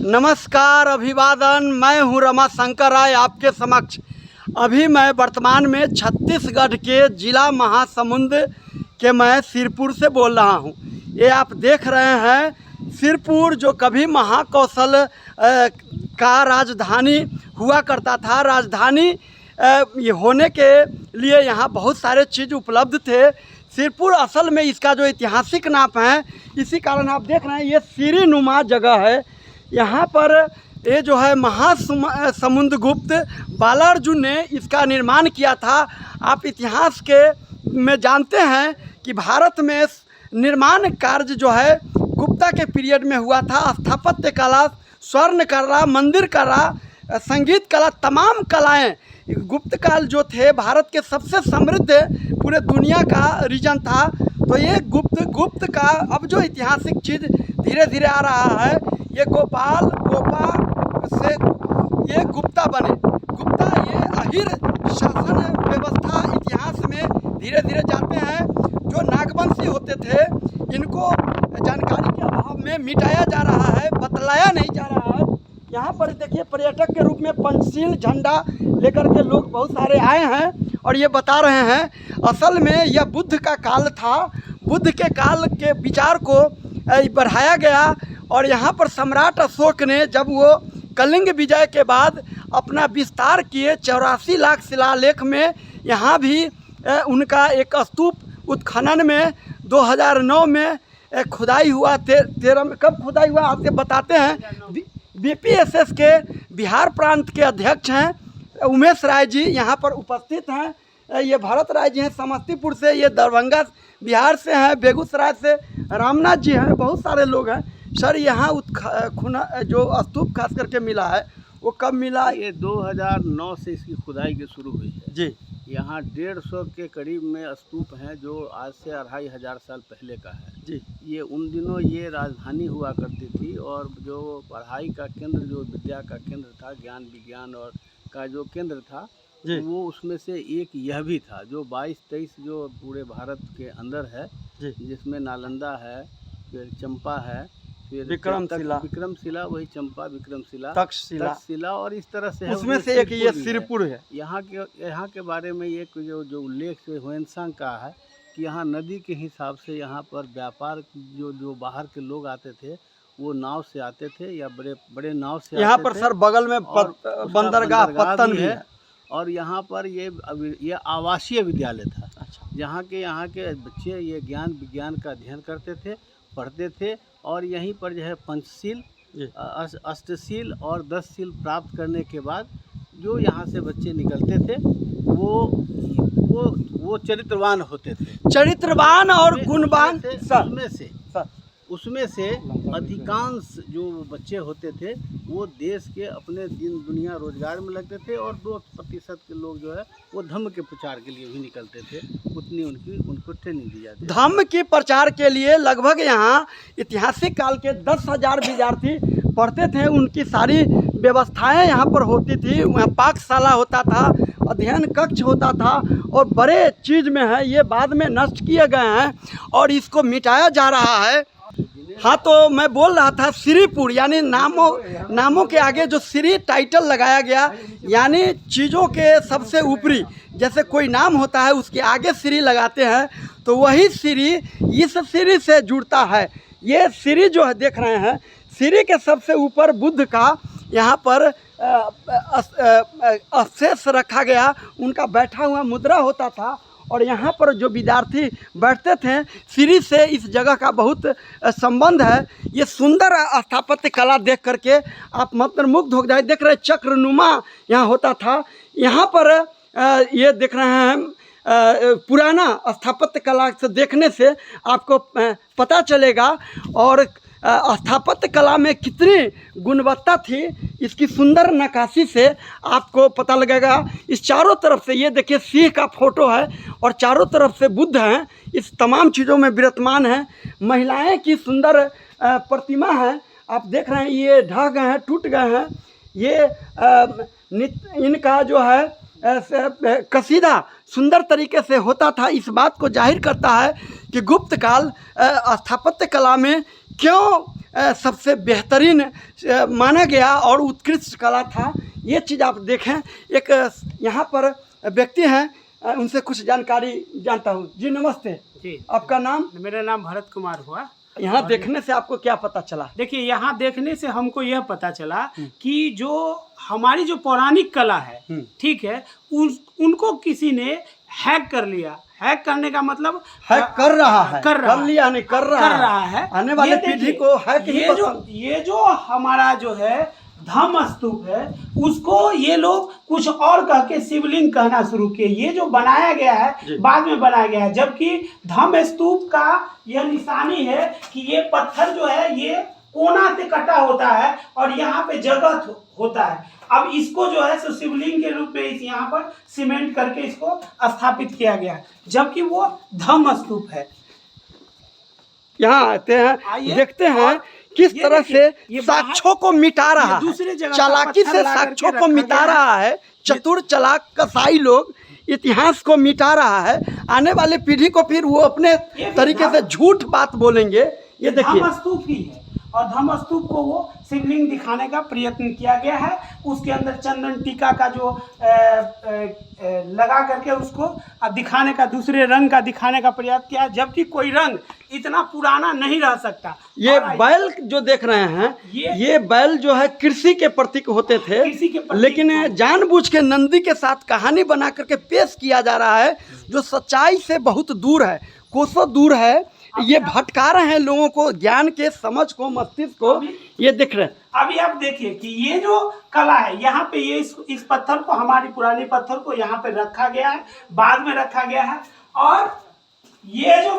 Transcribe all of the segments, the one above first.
नमस्कार, अभिवादन। मैं हूं रमाशंकर राय आपके समक्ष। अभी मैं वर्तमान में छत्तीसगढ़ के ज़िला महासमुंद के मैं सिरपुर से बोल रहा हूं। ये आप देख रहे हैं सिरपुर, जो कभी महाकौशल का राजधानी हुआ करता था। राजधानी ये होने के लिए यहाँ बहुत सारे चीज़ उपलब्ध थे। सिरपुर असल में इसका जो ऐतिहासिक नाम है, इसी कारण आप देख रहे हैं ये सीढ़ीनुमा जगह है। यहाँ पर ये जो है महासमुंदगुप्त बालार्जुन ने इसका निर्माण किया था। आप इतिहास के में जानते हैं कि भारत में निर्माण कार्य जो है गुप्ता के पीरियड में हुआ था। स्थापत्य कला, स्वर्ण कला, मंदिर कला, संगीत कला, तमाम कलाएं गुप्त काल जो थे भारत के सबसे समृद्ध पूरे दुनिया का रीजन था। तो ये गुप्त का अब जो ऐतिहासिक चीज़ धीरे धीरे आ रहा है, ये गोपा से ये गुप्ता बने। गुप्ता ये अहिर शासन व्यवस्था इतिहास में धीरे धीरे जाते हैं। जो नागवंशी होते थे इनको जानकारी के अभाव में मिटाया जा रहा है, बतलाया नहीं जा रहा है। यहाँ पर देखिए पर्यटक के रूप में पंचशील झंडा लेकर के लोग बहुत सारे आए हैं और ये बता रहे हैं असल में यह बुद्ध का काल था। बुद्ध के काल के विचार को बढ़ाया गया और यहाँ पर सम्राट अशोक ने जब वो कलिंग विजय के बाद अपना विस्तार किए, 84 लाख शिलालेख में यहाँ भी उनका एक स्तूप उत्खनन में 2009 में खुदाई हुआ। 13 में कब खुदाई हुआ आपसे बताते हैं। बीपीएसएस के बिहार प्रांत के अध्यक्ष हैं उमेश राय जी, यहाँ पर उपस्थित हैं। ये भरत राय जी हैं समस्तीपुर से, ये दरभंगा बिहार से हैं, बेगूसराय से रामनाथ जी हैं, बहुत सारे लोग हैं। सर यहाँ जो स्तूप खास करके मिला है वो कब मिला? ये 2009 से इसकी खुदाई की शुरू हुई है जी। यहाँ 150 के करीब में स्तूप हैं जो आज से 2500 साल पहले का है जी। ये उन दिनों ये राजधानी हुआ करती थी और जो पढ़ाई का केंद्र, जो विद्या का केंद्र था, ज्ञान विज्ञान और का जो केंद्र था वो उसमें से एक यह भी था जो 22-23 जो पूरे भारत के अंदर है, जिसमें नालंदा है, फिर चंपा है, फिर विक्रमशिला, वही चंपा, विक्रमशिला, तक्षशिला और इस तरह से है। उसमें से एक ये सिरपुर है। यहाँ के बारे में एक जो उल्लेख ह्वेनसांग का है कि यहाँ नदी के हिसाब से यहाँ पर व्यापार जो बाहर के लोग आते थे वो नाव से आते थे या बड़े बड़े नाव से यहाँ पर सर बगल में बंदरगाह पत्तन भी है और यहाँ पर ये आवासीय विद्यालय था। अच्छा। यहाँ के बच्चे ये ज्ञान विज्ञान का अध्ययन करते थे, पढ़ते थे और यहीं पर जो है पंचशील, अष्टशील और 10शील प्राप्त करने के बाद जो यहाँ से बच्चे निकलते थे वो चरित्रवान होते थे, चरित्रवान और गुणवान। उसमें से अधिकांश जो बच्चे होते थे वो देश के अपने दिन दुनिया रोजगार में लगते थे और 2% के लोग जो है वो धम्म के प्रचार के लिए भी निकलते थे। उतनी उनको ट्रेनिंग दी जाती। धम्म के प्रचार के लिए लगभग यहाँ ऐतिहासिक काल के 10,000 विद्यार्थी पढ़ते थे। उनकी सारी व्यवस्थाएं यहाँ पर होती थी। वहाँ पाकशाला होता था, अध्ययन कक्ष होता था और बड़े चीज़ में है। ये बाद में नष्ट किए गए हैं और इसको मिटाया जा रहा है। हाँ, तो मैं बोल रहा था सिरीपुर यानी नामों के आगे जो सिरी टाइटल लगाया गया, यानी चीज़ों के सबसे ऊपरी, जैसे कोई नाम होता है उसके आगे सिरी लगाते हैं तो वही सिरी इस सिरी से जुड़ता है। ये सिरी जो है देख रहे हैं, सिरी के सबसे ऊपर बुद्ध का यहाँ पर अवशेष रखा गया, उनका बैठा हुआ मुद्रा होता था और यहाँ पर जो विद्यार्थी बैठते थे, सीढ़ी से इस जगह का बहुत संबंध है। ये सुंदर स्थापत्य कला देख करके आप मंत्रमुग्ध हो जाए। देख रहे चक्रनुमा यहाँ होता था। यहाँ पर ये देख रहे हैं पुराना स्थापत्य कला से देखने से आपको पता चलेगा और स्थापत्य कला में कितनी गुणवत्ता थी इसकी सुंदर नक्काशी से आपको पता लगेगा। इस चारों तरफ से ये देखिए सिंह का फोटो है और चारों तरफ से बुद्ध हैं, इस तमाम चीज़ों में विराजमान हैं। महिलाएं की सुंदर प्रतिमा है, आप देख रहे हैं। ये ढह गए हैं, टूट गए हैं। ये इनका जो है कसीदा सुंदर तरीके से होता था। इस बात को जाहिर करता है कि गुप्त काल स्थापत्य कला में क्यों सबसे बेहतरीन माना गया और उत्कृष्ट कला था। ये चीज़ आप देखें, एक यहाँ पर व्यक्ति हैं, उनसे कुछ जानकारी जानता हूँ। जी नमस्ते जी, आपका नाम? मेरा नाम भरत कुमार हुआ। यहाँ देखने से आपको क्या पता चला? देखिए, यहाँ देखने से हमको यह पता चला कि जो हमारी जो पौराणिक कला है, ठीक है, उनको किसी ने हैक कर लिया। हैक करने का मतलब हैक कर रहा है, कर लिया नहीं, कर रहा है। आने वाले पीढ़ी को हैक ये जो हमारा जो है धम्म स्तूप है, उसको ये लोग कुछ और कह के शिवलिंग कहना शुरू किए। ये जो बनाया गया है बाद में बनाया गया है, जबकि धम्म स्तूप का यह निशानी है कि ये पत्थर जो है ये कोना से कटा होता है और यहाँ पे जगह होता है। अब इसको जो है सो शिवलिंग के रूप में इस यहाँ पर सीमेंट करके इसको स्थापित किया गया है, जबकि वो धम्म स्तूप है। यहाँ आते हैं, देखते हैं किस तरह से साक्ष्यों को मिटा रहा है, चालाकी से साक्ष्यों को मिटा रहा है। चतुर चालाक कसाई लोग इतिहास को मिटा रहा है। आने वाले पीढ़ी को फिर वो अपने तरीके से झूठ बात बोलेंगे। ये देखिए धम्मस्तूप ही है और धम्मस्तूप को वो शिवलिंग दिखाने का प्रयत्न किया गया है। उसके अंदर चंदन टीका का जो लगा करके उसको दिखाने का, दूसरे रंग का दिखाने का प्रयास किया, जबकि कोई रंग इतना पुराना नहीं रह सकता। ये बैल जो देख रहे हैं, ये बैल जो है कृषि के प्रतीक होते थे, लेकिन जानबूझ के नंदी के साथ कहानी बना करके पेश किया जा रहा है, जो सच्चाई से बहुत दूर है, कोसों दूर है। ये भटका रहे हैं लोगों को, ज्ञान के, समझ को, मस्तिष्क को। ये दिख रहे हैं। अभी आप देखिए कि ये जो कला है, यहाँ पे ये इस पत्थर को, हमारी पुरानी पत्थर को यहाँ पे रखा गया है, बाद में रखा गया है। और ये जो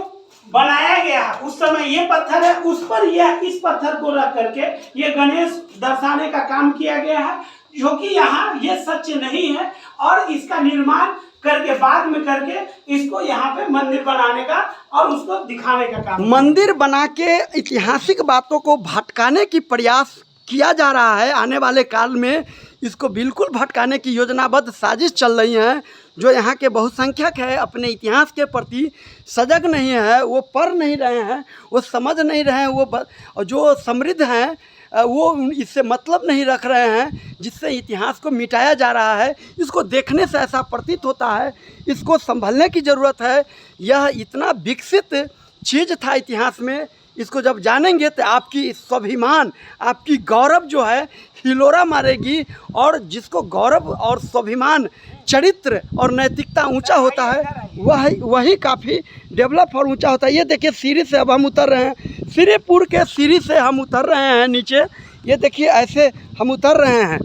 बनाया गया है उस समय ये पत्थर है, उस पर यह इस पत्थर को रख करके ये गणेश दर्शाने का काम किया गया है, जो कि यहाँ ये सच नहीं है। और इसका निर्माण करके बाद में करके इसको यहाँ पे मंदिर बनाने का और उसको दिखाने का काम, मंदिर बना के ऐतिहासिक बातों को भटकाने की प्रयास किया जा रहा है। आने वाले काल में इसको बिल्कुल भटकाने की योजनाबद्ध साजिश चल रही है। जो यहाँ के बहुसंख्यक है, अपने इतिहास के प्रति सजग नहीं है, वो पढ़ नहीं रहे हैं, वो समझ नहीं रहे हैं, वो जो समृद्ध हैं वो इससे मतलब नहीं रख रहे हैं, जिससे इतिहास को मिटाया जा रहा है। इसको देखने से ऐसा प्रतीत होता है, इसको संभलने की ज़रूरत है। यह इतना विकसित चीज़ था इतिहास में, इसको जब जानेंगे तो आपकी स्वाभिमान, आपकी गौरव जो है हिलोरा मारेगी। और जिसको गौरव और स्वाभिमान, चरित्र और नैतिकता ऊंचा होता है, वही काफ़ी डेवलप और ऊंचा होता है। ये देखिए सीढ़ी से अब हम उतर रहे हैं, श्रीपुर के सीढ़ी से हम उतर रहे हैं नीचे। ये देखिए ऐसे हम उतर रहे हैं।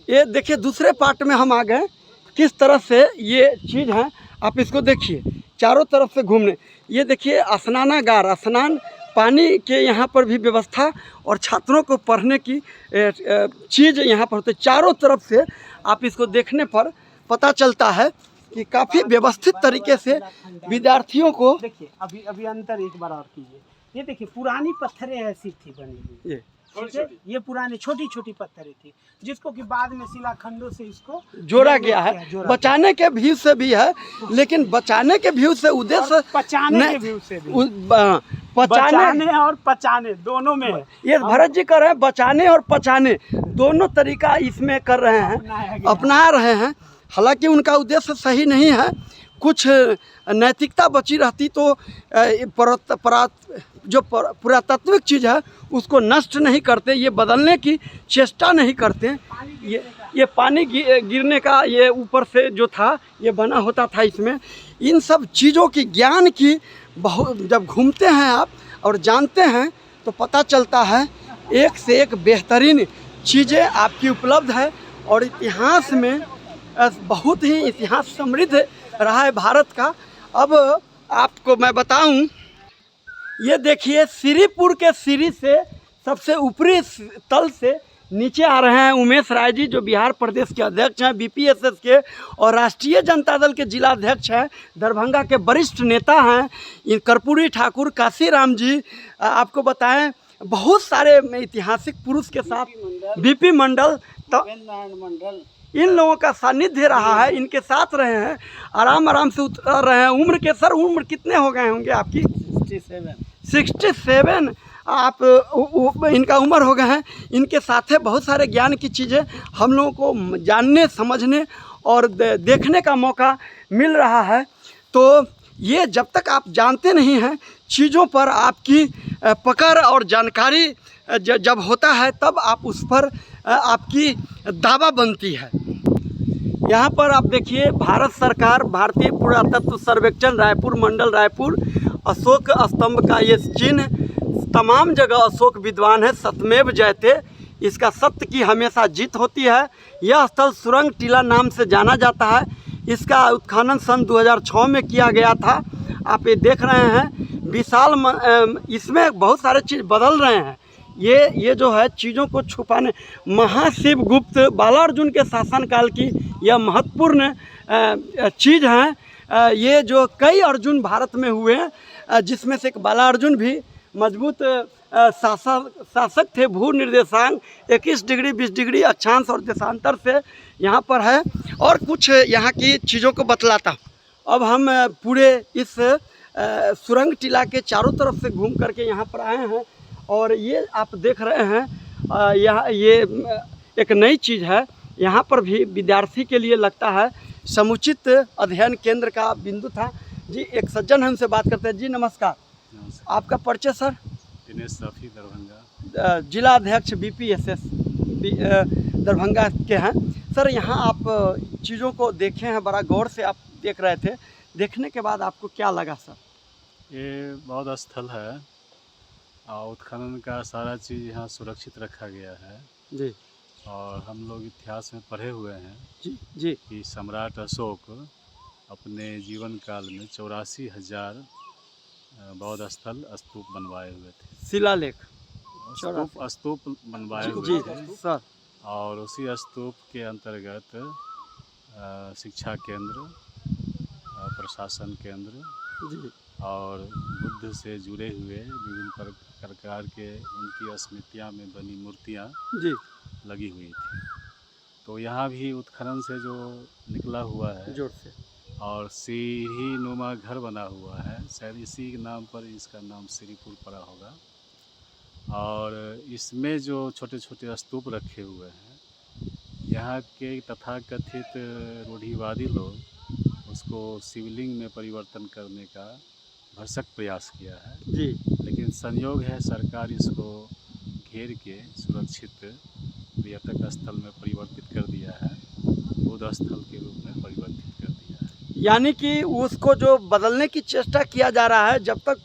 ये देखिए दूसरे पार्ट में हम आ गए। किस तरह से ये चीज़ है, आप इसको देखिए चारों तरफ से घूमने। ये देखिए स्नानागार, स्नान पानी के यहाँ पर भी व्यवस्था और छात्रों को पढ़ने की चीज़ यहाँ पर होती है। चारों तरफ से आप इसको देखने पर पता चलता है कि काफ़ी व्यवस्थित तरीके से विद्यार्थियों को। देखिए अभी अंतर एक बार और कीजिए। ये देखिए पुरानी पत्थरें ऐसी थी बनी हुई, ये पुरानी छोटी छोटी पत्थरें थी, जिसको कि बाद में शिलाखंडों से इसको जोड़ा गया है। बचाने के व्यू से भी है, लेकिन बचाने के व्यू से उद्देश्य बचाने के व्यू से भी, बचाने और पचाने दोनों में। ये भरत जी कर रहे हैं, बचाने और पचाने दोनों तरीका इसमें कर रहे हैं, अपना रहे हैं। हालांकि उनका उद्देश्य सही नहीं है। कुछ नैतिकता बची रहती तो जो पुरातात्विक चीज़ है उसको नष्ट नहीं करते, ये बदलने की चेष्टा नहीं करते। ये पानी गिरने का ये ऊपर से जो था ये बना होता था इसमें। इन सब चीज़ों की ज्ञान की बहुत जब घूमते हैं आप और जानते हैं तो पता चलता है एक से एक बेहतरीन चीज़ें आपकी उपलब्ध है। और इतिहास में बहुत ही इतिहास समृद्ध रहा है भारत का। अब आपको मैं बताऊं, ये देखिए श्रीपुर के सीढ़ी से सबसे ऊपरी तल से नीचे आ रहे हैं उमेश राय जी, जो बिहार प्रदेश के अध्यक्ष हैं बीपीएसएस के और राष्ट्रीय जनता दल के जिला अध्यक्ष हैं, दरभंगा के वरिष्ठ नेता हैं। इन कर्पूरी ठाकुर, काशीराम जी, आपको बताएं बहुत सारे ऐतिहासिक पुरुष के साथ बीपी मंडल, तो इन लोगों का सानिध्य रहा है, इनके साथ रहे हैं, आराम से उतर रहे हैं। उम्र के सर, उम्र कितने हो गए होंगे आपकी? 67। 67। आप इनका उम्र हो गए हैं, इनके साथ बहुत सारे ज्ञान की चीज़ें हम लोगों को जानने समझने और देखने का मौका मिल रहा है। तो ये जब तक आप जानते नहीं हैं चीज़ों पर आपकी पकड़ और जानकारी जब होता है तब आप उस पर आपकी दावा बनती है। यहाँ पर आप देखिए भारत सरकार भारतीय पुरातत्व सर्वेक्षण रायपुर मंडल रायपुर अशोक स्तंभ का ये चिन्ह तमाम जगह अशोक विद्वान है, सत्यमेव जयते, इसका सत्य की हमेशा जीत होती है। यह स्थल सुरंग टीला नाम से जाना जाता है। इसका उत्खनन सन 2006 में किया गया था। आप ये देख रहे हैं विशाल इसमें बहुत सारे चीज़ बदल रहे हैं। ये जो है चीज़ों को छुपाने, महाशिव गुप्त बालार्जुन के शासनकाल की यह महत्वपूर्ण चीज़ है। ये जो कई अर्जुन भारत में हुए हैं जिसमें से एक बालार्जुन भी मजबूत शासक थे। भू निर्देशांक 21 डिग्री 20 डिग्री अक्षांश और देशांतर से यहाँ पर है। और कुछ यहाँ की चीज़ों को बतलाता हूँ। अब हम पूरे इस सुरंग टीला के चारों तरफ से घूम करके यहाँ पर आए हैं और ये आप देख रहे हैं यहाँ ये एक नई चीज़ है। यहाँ पर भी विद्यार्थी के लिए लगता है समुचित अध्ययन केंद्र का बिंदु था। जी एक सज्जन हैं, उनसे बात करते हैं। जी नमस्कार, आपका परिचय सर? दिनेश रफी, दरभंगा, जिला अध्यक्ष BPSS दरभंगा के हैं। सर यहाँ आप चीज़ों को देखे हैं, बड़ा गौर से आप देख रहे थे, देखने के बाद आपको क्या लगा सर? ये बौद्ध स्थल है और उत्खनन का सारा चीज़ यहाँ सुरक्षित रखा गया है जी। और हम लोग इतिहास में पढ़े हुए हैं जी कि सम्राट अशोक अपने जीवन काल में 84,000 बौद्ध स्थल स्तूप बनवाए हुए थे, शिलालेख स्तूप बनवाए हुए जी थे सर। और उसी स्तूप के अंतर्गत शिक्षा केंद्र, प्रशासन केंद्र जी और बुद्ध से जुड़े हुए विभिन्न प्रकार के उनकी स्मृतियाँ में बनी मूर्तियाँ जी लगी हुई थी। तो यहाँ भी उत्खनन से जो निकला हुआ है जोर से और सीढ़ी नुमा घर बना हुआ है, शायद इसी के नाम पर इसका नाम श्रीपुर पड़ा होगा। और इसमें जो छोटे छोटे स्तूप रखे हुए हैं, यहाँ के तथाकथित रूढ़िवादी लोग उसको शिवलिंग में परिवर्तन करने का भरसक प्रयास किया है जी। लेकिन संयोग है सरकार इसको घेर के सुरक्षित पर्यटक स्थल में परिवर्तित कर दिया है, बुद्ध स्थल के रूप में परिवर्तित कर दिया है। यानी कि उसको जो बदलने की चेष्टा किया जा रहा है, जब तक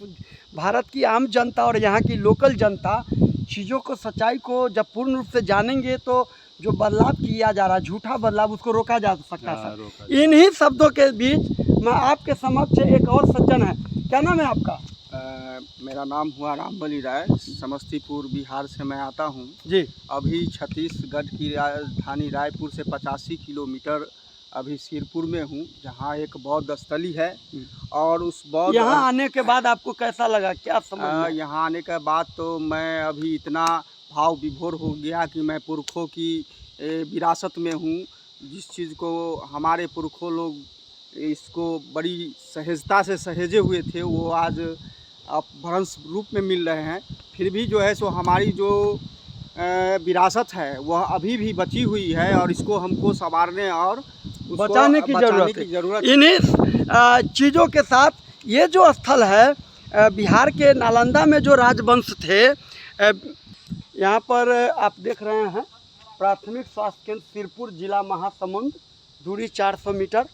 भारत की आम जनता और यहाँ की लोकल जनता चीज़ों को सच्चाई को जब पूर्ण रूप से जानेंगे तो जो बदलाव किया जा रहा है, झूठा बदलाव, उसको रोका जा सकता है। इन्हीं शब्दों के बीच मैं आपके समक्ष एक और सज्जन है, क्या नाम है आपका? मेरा नाम हुआ रामबली राय, समस्तीपुर बिहार से मैं आता हूँ जी। अभी छत्तीसगढ़ की राजधानी रायपुर से 85 किलोमीटर अभी सिरपुर में हूँ, जहाँ एक बौद्ध स्थली है। और उस बौद्ध यहाँ आने के बाद आपको कैसा लगा, क्या समझ? यहाँ आने के बाद तो मैं अभी इतना भाव विभोर हो गया कि मैं पुरखों की विरासत में हूँ। जिस चीज़ को हमारे पुरखों लोग इसको बड़ी सहजता से सहेजे हुए थे, वो आज अपभ्रंश रूप में मिल रहे हैं। फिर भी जो है सो हमारी जो विरासत है वह अभी भी बची हुई है और इसको हमको संवारने और बचाने की ज़रूरत है। इन्हीं चीज़ों के साथ ये जो स्थल है बिहार के नालंदा में जो राजवंश थे, यहाँ पर आप देख रहे हैं प्राथमिक स्वास्थ्य केंद्र सिरपुर, जिला महासमुंद, दूरी 400 मीटर।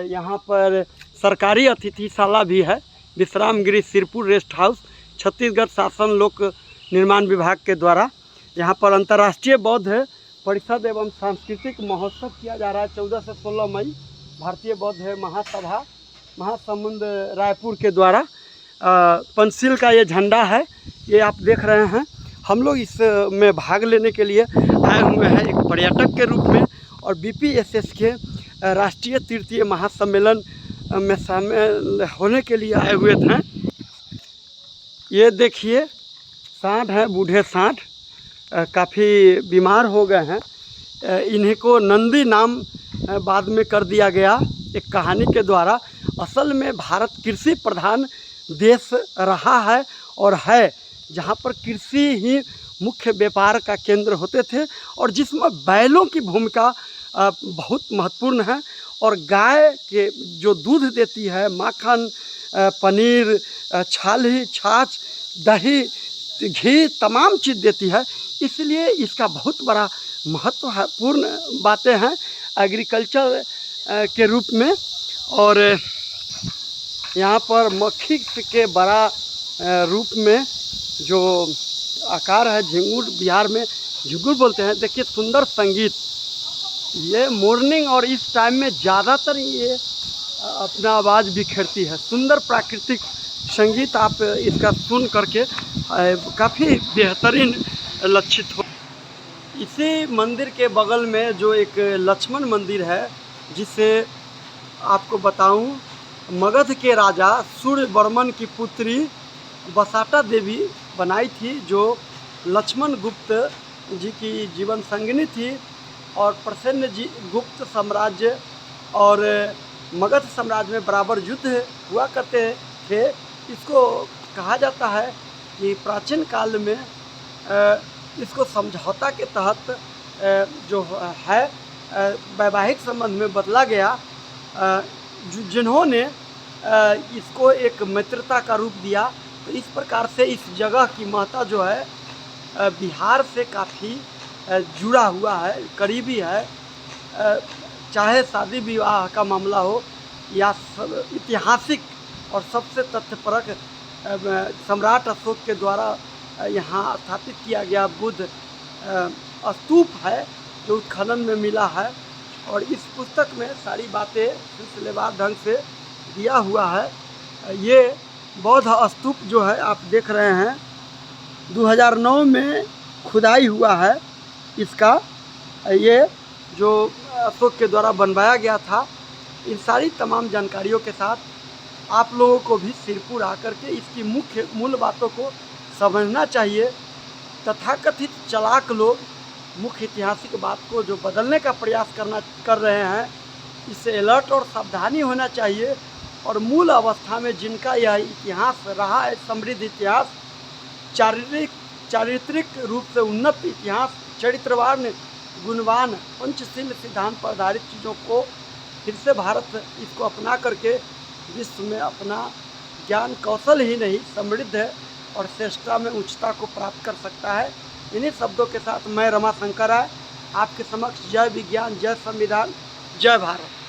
यहाँ पर सरकारी अतिथिशाला भी है, विश्राम गृह सिरपुर रेस्ट हाउस, छत्तीसगढ़ शासन लोक निर्माण विभाग के द्वारा। यहाँ पर अंतर्राष्ट्रीय बौद्ध परिषद एवं सांस्कृतिक महोत्सव किया जा रहा है 14 से 16 मई, भारतीय बौद्ध महासभा महासमुंद रायपुर के द्वारा। पंचशील का ये झंडा है, ये आप देख रहे हैं। हम लोग इसमें भाग लेने के लिए आए हुए हैं एक पर्यटक के रूप में और BPSS के राष्ट्रीय तृतीय महासम्मेलन में शामिल होने के लिए आए हुए थे। ये देखिए सांड हैं, बूढ़े सांड, काफ़ी बीमार हो गए हैं। इन्हीं को नंदी नाम बाद में कर दिया गया एक कहानी के द्वारा। असल में भारत कृषि प्रधान देश रहा है और है, जहाँ पर कृषि ही मुख्य व्यापार का केंद्र होते थे और जिसमें बैलों की भूमिका बहुत महत्वपूर्ण है। और गाय के जो दूध देती है, माखन, पनीर, छाली, छाछ, दही, घी, तमाम चीज़ देती है, इसलिए इसका बहुत बड़ा महत्वपूर्ण बातें हैं एग्रीकल्चर के रूप में। और यहाँ पर मक्खी के बड़ा रूप में जो आकार है, झिंगुर, बिहार में झिंगुर बोलते हैं। देखिए सुंदर संगीत, ये मॉर्निंग और इस टाइम में ज़्यादातर ये अपना आवाज़ बिखेरती है। सुंदर प्राकृतिक संगीत, आप इसका सुन करके काफ़ी बेहतरीन लक्षित हो। इसी मंदिर के बगल में जो एक लक्ष्मण मंदिर है, जिसे आपको बताऊं, मगध के राजा सूर्यवर्मन की पुत्री बसाटा देवी बनाई थी, जो लक्ष्मण गुप्त जी की जीवन संगिनी थी। और प्रसन्न जी गुप्त साम्राज्य और मगध साम्राज्य में बराबर युद्ध हुआ करते थे। इसको कहा जाता है कि प्राचीन काल में इसको समझौता के तहत जो है वैवाहिक संबंध में बदला गया, जिन्होंने इसको एक मित्रता का रूप दिया। तो इस प्रकार से इस जगह की महत्ता जो है बिहार से काफ़ी जुड़ा हुआ है, करीबी है। चाहे शादी विवाह का मामला हो या ऐतिहासिक और सबसे तथ्यपरक सम्राट अशोक के द्वारा यहाँ स्थापित किया गया बुद्ध स्तूप है, जो उत्खनन में मिला है। और इस पुस्तक में सारी बातें सिलसिलेवार ढंग से दिया हुआ है। ये बौद्ध स्तूप जो है आप देख रहे हैं, 2009 में खुदाई हुआ है इसका, ये जो अशोक के द्वारा बनवाया गया था। इन सारी तमाम जानकारियों के साथ आप लोगों को भी सिरपुर आकर के इसकी मूल बातों को समझना चाहिए। तथाकथित चालाक लोग मुख्य ऐतिहासिक बात को जो बदलने का प्रयास कर रहे हैं, इससे अलर्ट और सावधानी होना चाहिए। और मूल अवस्था में जिनका यह इतिहास रहा है, समृद्ध इतिहास, चारित्रिक रूप से उन्नत इतिहास, चरित्रवान, गुणवान, पंचशील सिद्धांत पर आधारित चीज़ों को फिर से भारत इसको अपना करके विश्व में अपना ज्ञान कौशल ही नहीं, समृद्ध और श्रेष्ठता में उच्चता को प्राप्त कर सकता है। इन्हीं शब्दों के साथ मैं रमाशंकर राय आपके समक्ष जय विज्ञान, जय संविधान, जय भारत।